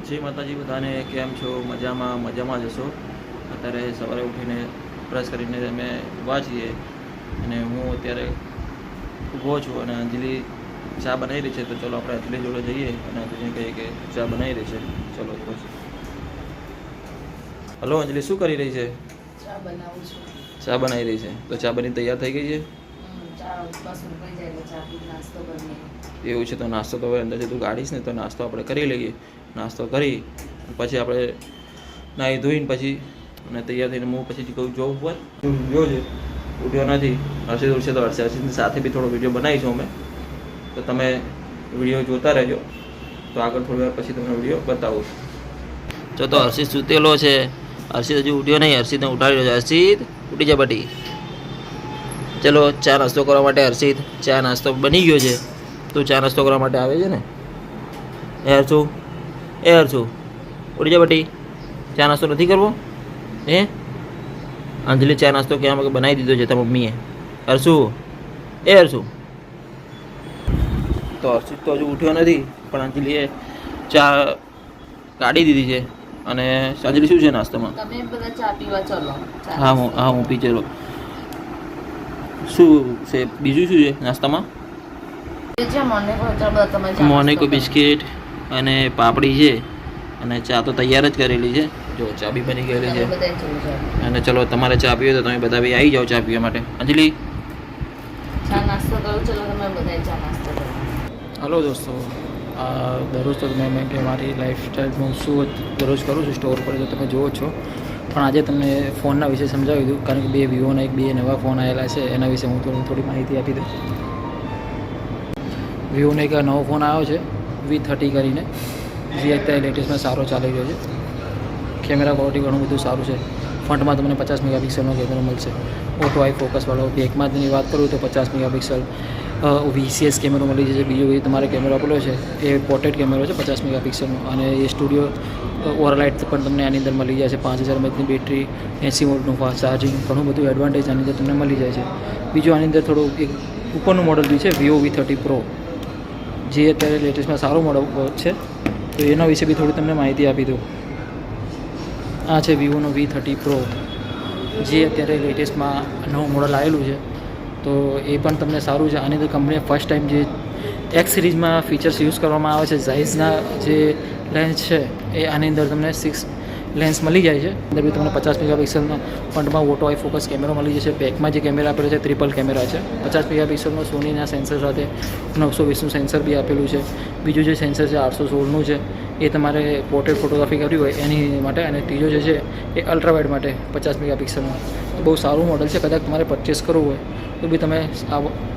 જય માતાજી બધાને, કેમ છો? મજામાં જશો. અત્યારે સવારે ઉઠીને બ્રશ કરીને અમે ઊભા છીએ અને હું અત્યારે ઊભો છું અને અંજલિ ચા બનાવી રહી છે. તો ચલો આપણે અંજલિ જોડે જઈએ અને અંજલિને કહીએ કે ચા બનાવી રહી છે. ચલો બસ. હલો અંજલિ, શું કરી રહી છે? ચા બનાવું છું. ચા બનાવી રહી છે. તો ચા બની તૈયાર થઈ ગઈ છે? એવું છે. તો નાસ્તો તો હવે અંદરથી તું કાઢીશ ને, તો નાસ્તો આપણે કરી લઈએ. નાસ્તો કરી પછી આપણે નાહી ધોઈને પછી અને તૈયાર થઈને હું પછી કહું જોબ ઉપર જોજે ઉઠ્યો નથી. હર્ષિત ઉઠશે તો હર્ષિતની સાથે બી થોડો વિડીયો બનાવીશું અમે, તો તમે વિડીયો જોતા રહેજો. તો આગળ થોડી વાર પછી તમને વિડીયો બતાવું. જો તો હર્ષિત સૂતેલો છે. હર્ષિત હજુ ઉઠ્યો નહીં. હર્ષિતને ઉઠાડી રહ્યો છે. હર્ષિત ઉઠી જા બટી. ચલો ચા નાસ્તો કરવા માટે. હર્ષિત ચા નાસ્તો બની ગયો છે. તું ચા નાસ્તો કરવા માટે આવે છે ને? એ હર્ષુ ઉડી જા બટી. ચા નાસ્તો નથી કરવો? અંજલિ ચા નાસ્તો ક્યાં બનાવી દીધો છે તારી મમ્મીએ. હર્ષુ તો હર્ષિત તો હજુ ઉઠ્યો નથી, પણ અંજલિએ ચા કાઢી દીધી છે. અને અંજલિ શું છે નાસ્તામાં? તમે બધા ચા પીવા ચલો. હું પી ચલો. શું છે બીજું? શું છે નાસ્તામાં? મોનેકો બિસ્કિટ અને પાપડી છે અને ચા તો તૈયાર જ કરેલી છે. જો ચા બી બની ગયેલી છે. અને ચલો તમારે ચા પીવો તો તમે બધા બી આવી જાઓ ચા પીવા માટે. અંજલિ ચા નાસ્તો કરો. ચલો તમે બધા ચા નાસ્તો કરો. હલો દોસ્તો, દરરોજ તો મેં કે મારી લાઈફસ્ટાઈલમાં શું દરરોજ કરું છું સ્ટોર પર, તો તમે જુઓ છો. પણ આજે તમને ફોનના વિશે સમજાવી દઉં, કારણ કે વિવોના બે નવા ફોન આવેલા છે. એના વિશે હું થોડી માહિતી આપી દઉં. વિવોનો એક નવો ફોન આવ્યો છે V30 કરીને, જે અત્યારે લેટેસ્ટમાં સારો ચાલી રહ્યો છે. કેમેરા ક્વોલિટી ઘણું બધું સારું છે. ફ્રન્ટમાં તમને 50 મેગાપિક્સલનો કેમેરો મળશે. ઓટો આઈ ફોકસવાળો. બેકમાં તેની વાત કરું તો 50 મેગાપિક્સલ VCS કેમેરો મળી જશે. બીજો બી તમારે કેમેરો આપેલો છે એ પોર્ટ્રેટ કેમેરો છે 50 મેગાપિક્સલનો. અને એ સ્ટુડિયો ઓવરલાઇટ પણ તમને આની અંદર મળી જાય છે. 5000 mAhની બેટરી, 80 વોટનું ફાસ્ટ ચાર્જિંગ, ઘણું બધું એડવાન્ટેજ આની અંદર તમને મળી જાય છે. બીજું આની અંદર થોડું એક ઉપરનું મોડલ બી છે Vivo V30 Pro, જે અત્યારે લેટેસ્ટમાં સારું મોડલ છે. તો એના વિશે બી થોડી તમને માહિતી આપી દઉં. આ છે વિવોનો V30 Pro, જે અત્યારે લેટેસ્ટમાં નવું મોડલ આવેલું છે. તો એ પણ તમને સારું છે. આની અંદર કંપનીએ ફર્સ્ટ ટાઈમ જે X સિરીઝમાં ફીચર્સ યુઝ કરવામાં આવે છે, ઝાઇસના જે લેન્સ છે એ આની અંદર તમને 6 લેન્સ મળી જાય છે. અંદર બી તમને 50 મેગાપિક્સલનો ફ્રન્ટમાં ઓટો આઈ ફોકસ કેમેરો મળી જશે. બેકમાં જે કેમેરા આપેલો છે ટ્રિપલ કેમેરા છે. 50 મેગાપિક્સલનો સોનીના સેન્સર સાથે 920નું સેન્સર બી આપેલું છે. બીજું જે સેન્સર છે 816નું છે, એ તમારે પોર્ટ્રેટ ફોટોગ્રાફી કરવી હોય એની માટે. અને ત્રીજો જે છે એ અલ્ટ્રાવાઇડ માટે 50 મેગાપિક્સલનો. બહુ સારું મોડલ છે. કદાચ તમારે પરચેસ કરવું હોય તો બી તમે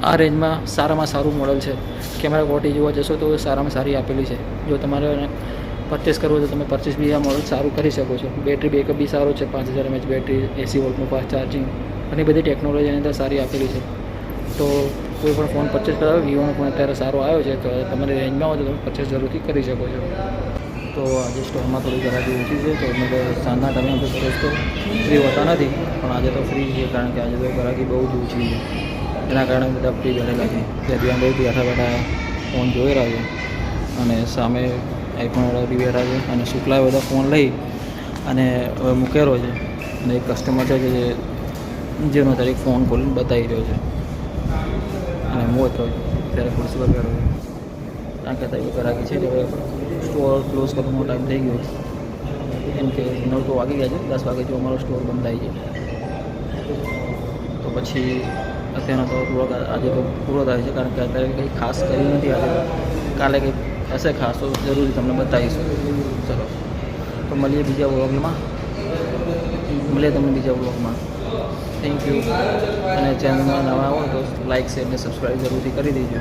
આ રેન્જમાં સારામાં સારું મોડલ છે. કેમેરા ક્વોલિટી જોવા જશો તો સારામાં સારી આપેલી છે. જો તમારે પરચેસ કરવું હોય તો તમે પરચેસ બી આ મોડલ સારું કરી શકો છો. બેટરી બેકઅપ બી સારો છે. 5000 mAh બેટરી, 80 વોટનું ફાસ્ટ ચાર્જિંગ, ઘણી બધી ટેકનોલોજી એની અંદર સારી આપેલી છે. તો કોઈ પણ ફોન પરચેસ કરાવો, વિવોનો ફોન અત્યારે સારો આવ્યો છે, તો તમારી રેન્જમાં હોય તો તમે પરચેસ જરૂરથી કરી શકો છો. તો આજે સ્ટોરમાં થોડી ગ્રાહકી ઓછી છે, તો અમે સાંજના ટાઈમે આપણે દોસ્તો ફ્રી હોતા નથી, પણ આજે તો ફ્રી છે, કારણ કે આજે તો ગ્રાહકી બહુ જ ઓછી છે. એના કારણે બધા ફ્રી બેઠેલા છે. ત્યાં બહુ બેઠા ફોન જોઈ રહ્યા છે અને સામે આઈફોનવાળા બી બેઠા છે. અને શુક્લાએ બધા ફોન લઈ અને હવે મૂકેલો છે. અને એક કસ્ટમર છે કે જેનો તારીખ ફોન ખોલીને બતાવી રહ્યો છે. અને હું હતો ત્યારે ખુરશી પર બેઠો છે, કારણ કે તારી ગ્રાહકી છે. હવે સ્ટોર ક્લોઝ કરવાનો ટાઈમ થઈ ગયો, કેમ કે 9 તો વાગી ગયા છે. 10 વાગે જો અમારો સ્ટોર બંધ થાય છે. તો પછી અત્યારનો તો આજે તો પૂરો થાય છે, કારણ કે અત્યારે કંઈ ખાસ કરી નથી. આજે કાલે કંઈક હશે ખાસ તો જરૂરથી તમને બતાવીશું. ચલો તો મળીએ તમને બીજા વ્લોગમાં. Thank you. અને ચેનલમાં નવા હોય તો લાઇક, શેર અને સબસ્ક્રાઈબ જરૂરથી કરી દેજો.